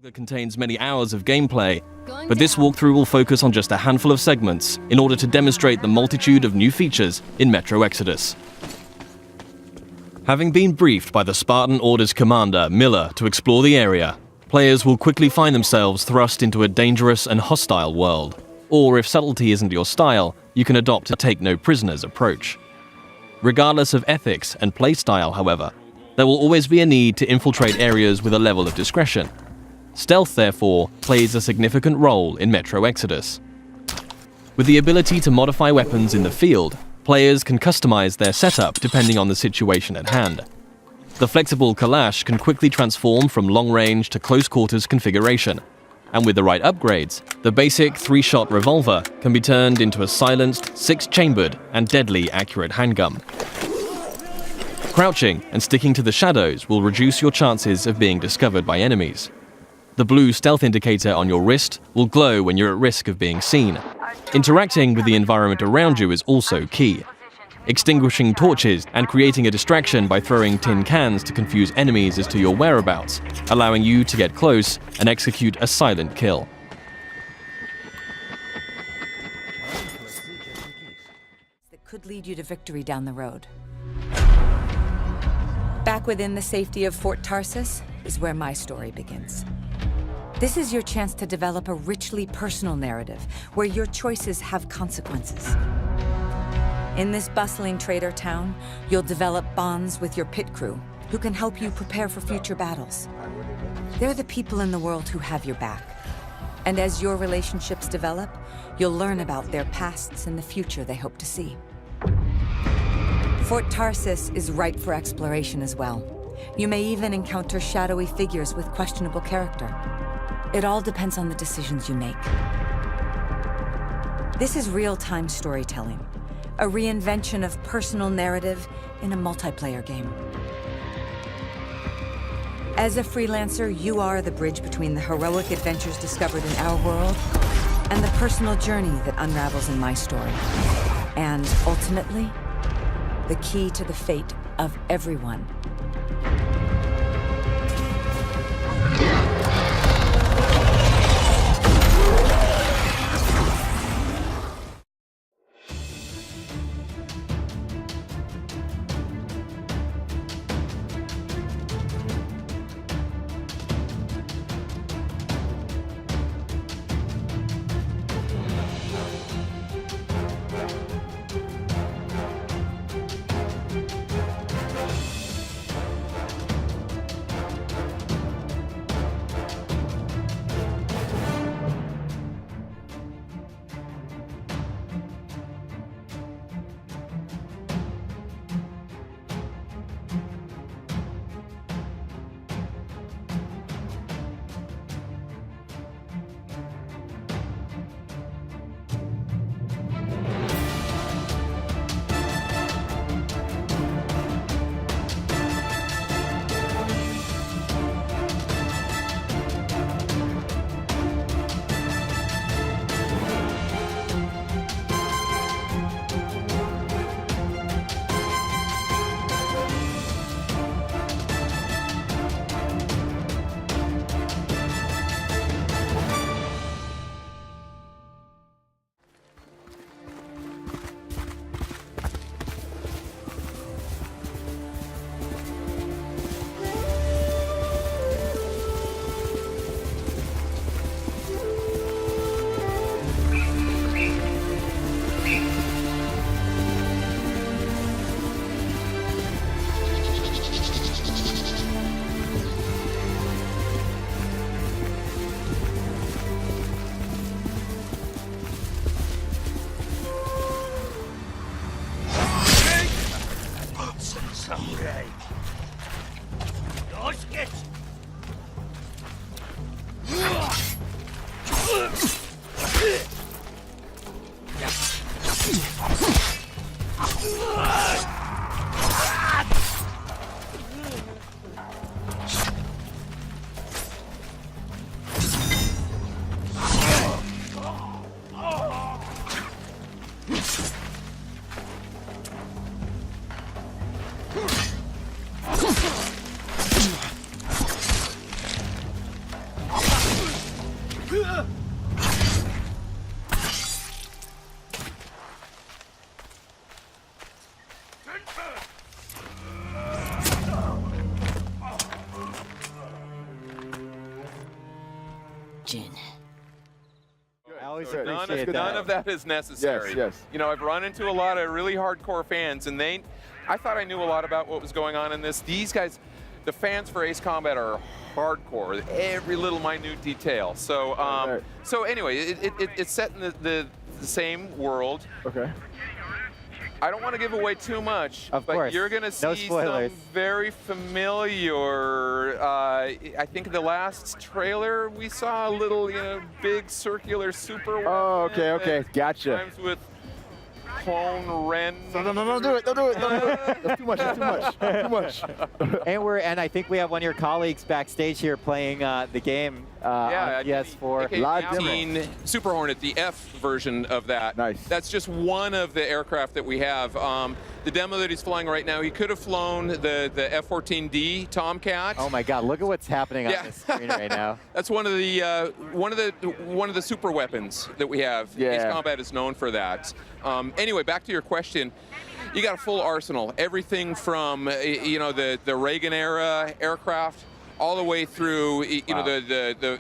It contains many hours of gameplay, but this walkthrough will focus on just a handful of segments in order to demonstrate the multitude of new features in Metro Exodus. Having been briefed by the Spartan Order's commander, Miller, to explore the area, players will quickly find themselves thrust into a dangerous and hostile world. Or if subtlety isn't your style, you can adopt a take-no-prisoners approach. Regardless of ethics and playstyle, however, there will always be a need to infiltrate areas with a level of discretion. Stealth, therefore, plays a significant role in Metro Exodus. With the ability to modify weapons in the field, players can customize their setup depending on the situation at hand. The flexible Kalash can quickly transform from long-range to close-quarters configuration, and with the right upgrades, the basic 3-shot revolver can be turned into a silenced, 6-chambered, and deadly accurate handgun. Crouching and sticking to the shadows will reduce your chances of being discovered by enemies. The blue stealth indicator on your wrist will glow when you're at risk of being seen. Interacting with the environment around you is also key. Extinguishing torches and creating a distraction by throwing tin cans to confuse enemies as to your whereabouts, allowing you to get close and execute a silent kill. That could lead you to victory down the road. Back within the safety of Fort Tarsus is where my story begins. This is your chance to develop a richly personal narrative where your choices have consequences. In this bustling trader town, you'll develop bonds with your pit crew who can help you prepare for future battles. They're the people in the world who have your back. And as your relationships develop, you'll learn about their pasts and the future they hope to see. Fort Tarsus is ripe for exploration as well. You may even encounter shadowy figures with questionable character. It all depends on the decisions you make. This is real-time storytelling, a reinvention of personal narrative in a multiplayer game. As a freelancer, you are the bridge between the heroic adventures discovered in our world and the personal journey that unravels in my story. And ultimately, the key to the fate of everyone. question. I always So appreciate none of that is necessary. Yes. You know, I've run into a lot of really hardcore fans, and I thought I knew a lot about what was going on in this. These guys, the fans for Ace Combat are hardcore, every little minute detail. So, so anyway, it's set in the same world. Okay. I don't want to give away too much, Of but course. you're going to No see spoilers. some very familiar. I think in the last trailer we saw a little, big circular super. Oh, weapon okay. that Gotcha. Times with clone Ren. No, don't do it. Don't do it. That's too much. And I think we have one of your colleagues backstage here playing the game on PS4. Live AK-18 Super Hornet, the F version of that. Nice. That's just one of the aircraft that we have. The demo that he's flying right now, he could have flown the F-14D Tomcat. Oh my God! Look at what's happening on the screen right now. That's one of the super weapons that we have. Yeah. Ace Combat is known for that. Anyway, back to your question. You got a full arsenal. Everything from the Reagan era aircraft all the way through the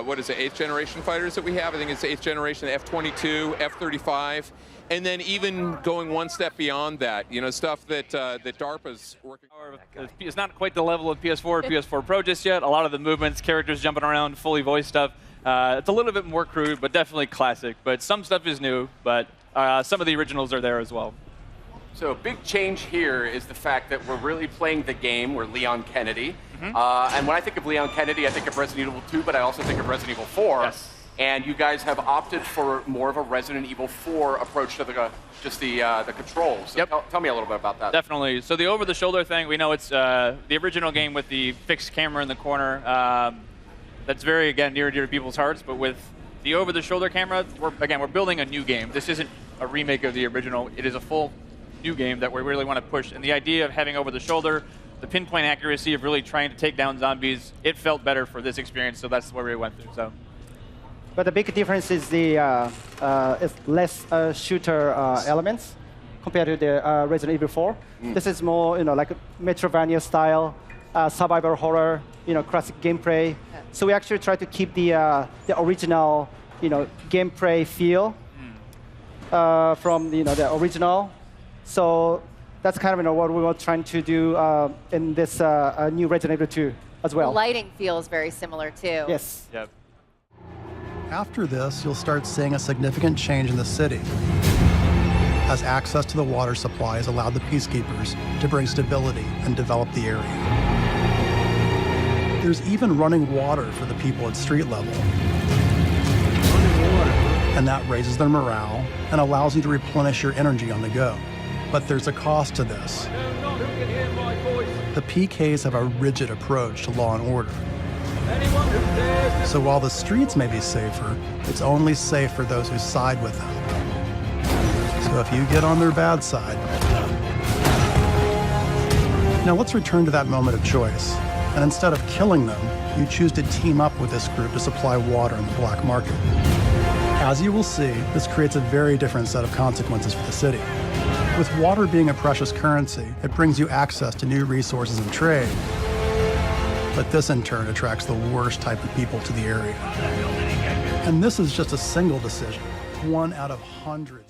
what is it, 8th generation fighters that we have. I think it's 8th generation F-22, F-35. And then even going one step beyond that, stuff that DARPA's working on. It's not quite the level of PS4 or PS4 Pro just yet. A lot of the movements, characters jumping around, fully voiced stuff. It's a little bit more crude, but definitely classic. But some stuff is new, but some of the originals are there as well. So a big change here is the fact that we're really playing the game. We're Leon Kennedy. And when I think of Leon Kennedy, I think of Resident Evil 2, but I also think of Resident Evil 4. Yes. And you guys have opted for more of a Resident Evil 4 approach to the controls. So tell me a little bit about that. Definitely. So the over-the-shoulder thing, we know it's the original game with the fixed camera in the corner. That's very, again, near and dear to people's hearts. But with the over-the-shoulder camera, we're building a new game. This isn't a remake of the original. It is a full new game that we really want to push. And the idea of having over-the-shoulder, the pinpoint accuracy of really trying to take down zombies, it felt better for this experience. So that's where we went through. So. But the big difference is the is less shooter elements compared to the Resident Evil 4. This is more, like a Metroidvania style, survival horror, classic gameplay. So we actually try to keep the original, gameplay feel from the original. So that's kind of what we were trying to do in this new Resident Evil 2 as well. The lighting feels very similar too. Yes. Yep. After this, you'll start seeing a significant change in the city, as access to the water supply has allowed the Peacekeepers to bring stability and develop the area. There's even running water for the people at street level. And that raises their morale and allows you to replenish your energy on the go. But there's a cost to this. The PKs have a rigid approach to law and order. So while the streets may be safer, it's only safe for those who side with them. So if you get on their bad side. Now let's return to that moment of choice. And instead of killing them, you choose to team up with this group to supply water in the black market. As you will see, this creates a very different set of consequences for the city. With water being a precious currency, it brings you access to new resources and trade. But this in turn attracts the worst type of people to the area. And this is just a single decision, one out of hundreds.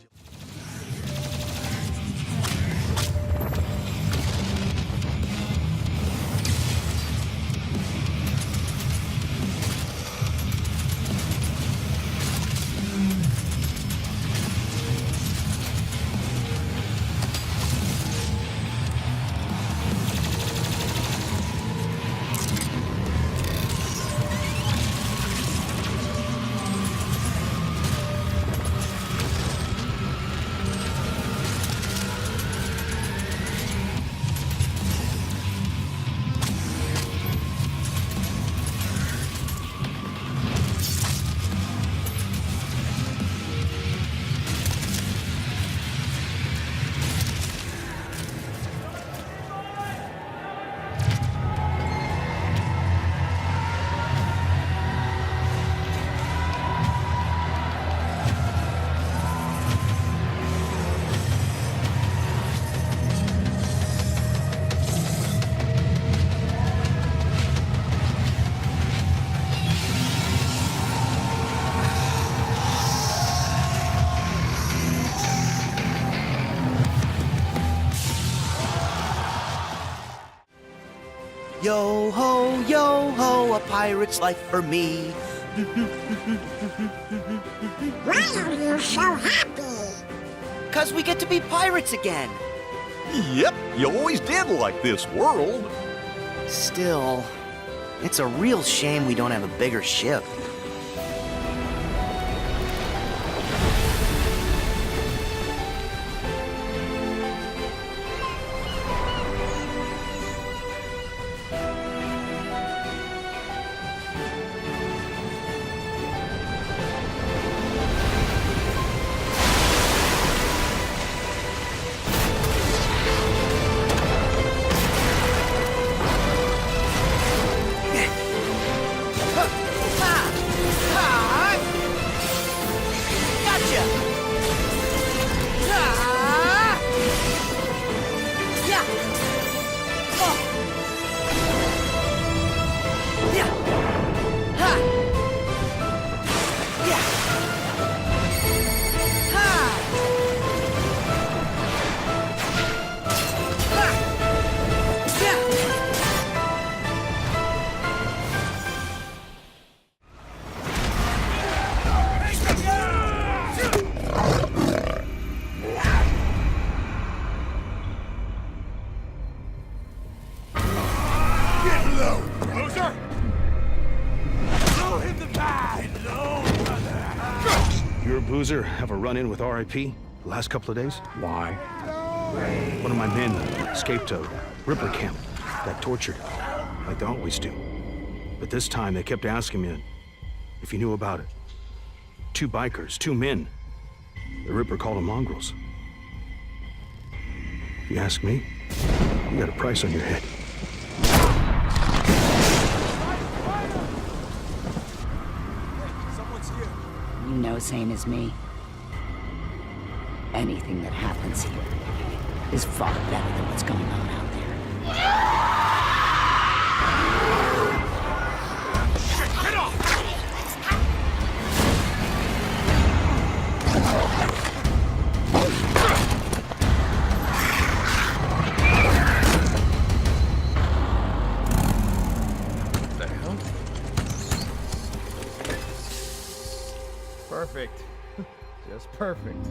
Yo ho, a pirate's life for me. Why are you so happy? 'Cause we get to be pirates again. Yep, you always did like this world. Still, it's a real shame we don't have a bigger ship. Boozer have a run-in with RIP the last couple of days? Why? One of my men, scapegoat, Ripper Camp, got tortured, like they always do. But this time they kept asking me if you knew about it. 2 bikers, 2 men. The Ripper called them mongrels. If you ask me, you got a price on your head. You know same as me. Anything that happens here is far better than what's going on out there. Get off! What the hell? Perfect. Just perfect.